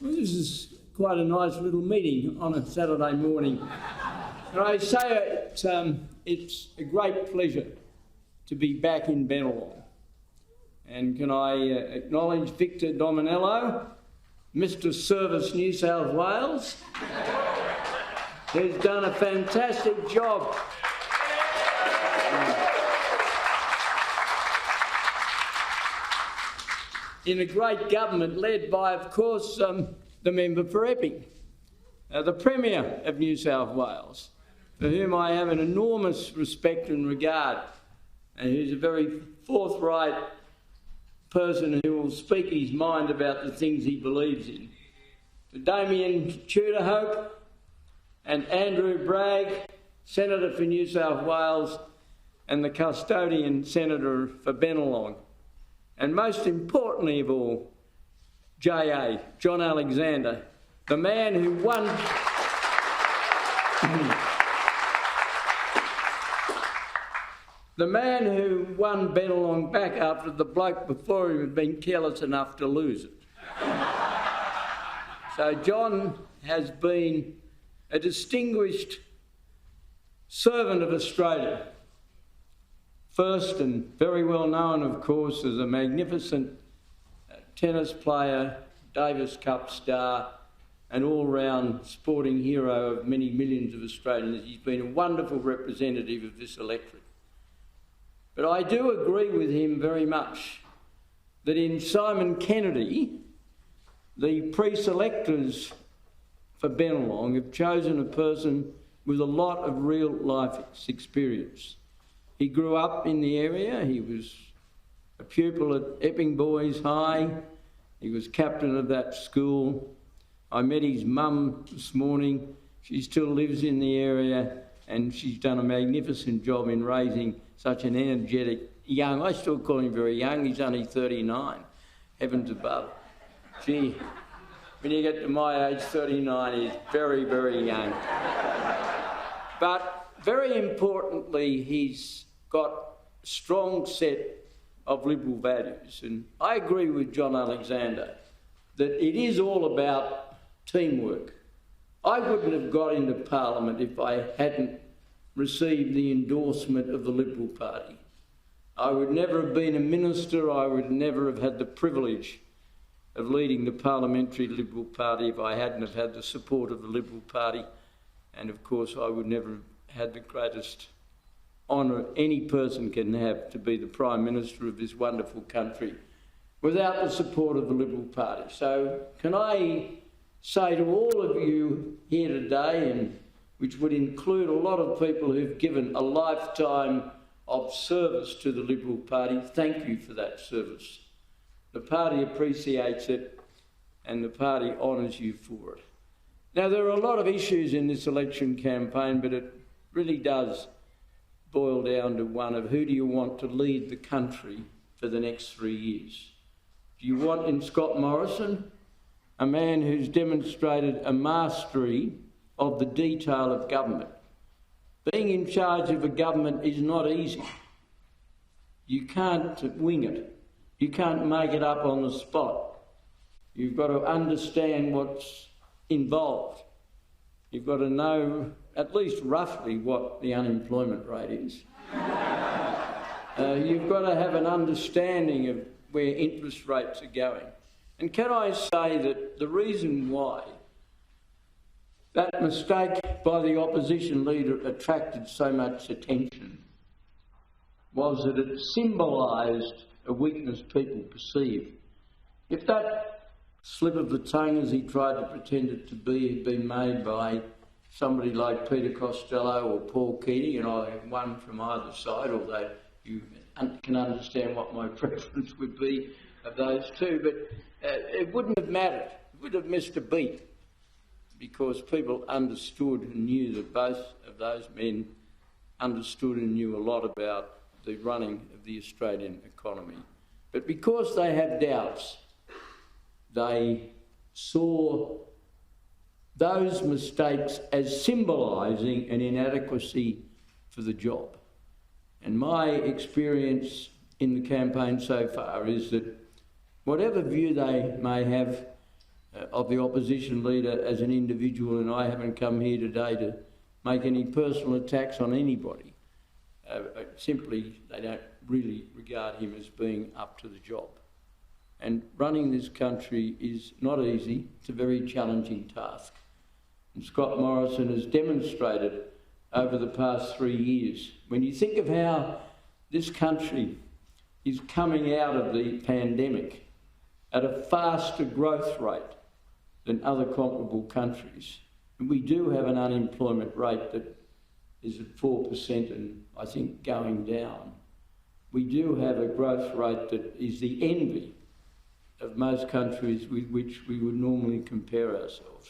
Well, this is quite a nice little meeting on a Saturday morning. And I say it's a great pleasure to be back in Bennelong. And can I acknowledge Victor Dominello, Mr Service New South Wales, who's done a fantastic job. In a great government led by, of course, the member for Epping, the Premier of New South Wales, for whom I have an enormous respect and regard, and who's a very forthright person who will speak his mind about the things he believes in. To Damien Tudor-Hope and Andrew Bragg, Senator for New South Wales and the custodian Senator for Bennelong. And most importantly of all, J.A., John Alexander, the man who won Bennelong back after the bloke before him had been careless enough to lose it. So John has been a distinguished servant of Australia. First and very well known, of course, as a magnificent tennis player, Davis Cup star, and all-round sporting hero of many millions of Australians. He's been a wonderful representative of this electorate. But I do agree with him very much that in Simon Kennedy, the pre-selectors for Bennelong have chosen a person with a lot of real life experience. He grew up in the area. He was a pupil at Epping Boys High. He was captain of that school. I met his mum this morning. She still lives in the area and she's done a magnificent job in raising such an energetic young, I still call him very young, he's only 39, heavens above. Gee, when you get to my age, 39 is very, very young. But very importantly, he's got a strong set of Liberal values. And I agree with John Alexander that it is all about teamwork. I wouldn't have got into Parliament if I hadn't received the endorsement of the Liberal Party. I would never have been a minister. I would never have had the privilege of leading the Parliamentary Liberal Party if I hadn't have had the support of the Liberal Party. And of course, I would never have had the greatest honour any person can have to be the Prime Minister of this wonderful country without the support of the Liberal Party. So can I say to all of you here today, and which would include a lot of people who've given a lifetime of service to the Liberal Party, thank you for that service. The party appreciates it and the party honours you for it. Now, there are a lot of issues in this election campaign, but it really does boil down to one of who do you want to lead the country for the next 3 years? Do you want in Scott Morrison, a man who's demonstrated a mastery of the detail of government? Being in charge of a government is not easy. You can't wing it. You can't make it up on the spot. You've got to understand what's involved. You've got to know at least roughly what the unemployment rate is. You've got to have an understanding of where interest rates are going. And can I say that the reason why that mistake by the opposition leader attracted so much attention was that it symbolised a weakness people perceive. If that slip of the tongue, as he tried to pretend it to be, had been made by somebody like Peter Costello or Paul Keating, and I have one from either side, although you can understand what my preference would be of those two, but it wouldn't have mattered. It would have missed a beat because people understood and knew that both of those men understood and knew a lot about the running of the Australian economy. But because they had doubts, they saw those mistakes as symbolising an inadequacy for the job. And my experience in the campaign so far is that whatever view they may have of the opposition leader as an individual, and I haven't come here today to make any personal attacks on anybody. Simply, they don't really regard him as being up to the job. And running this country is not easy. It's a very challenging task. And Scott Morrison has demonstrated over the past 3 years, when you think of how this country is coming out of the pandemic at a faster growth rate than other comparable countries. And we do have an unemployment rate that is at 4% and I think going down. We do have a growth rate that is the envy of most countries with which we would normally compare ourselves.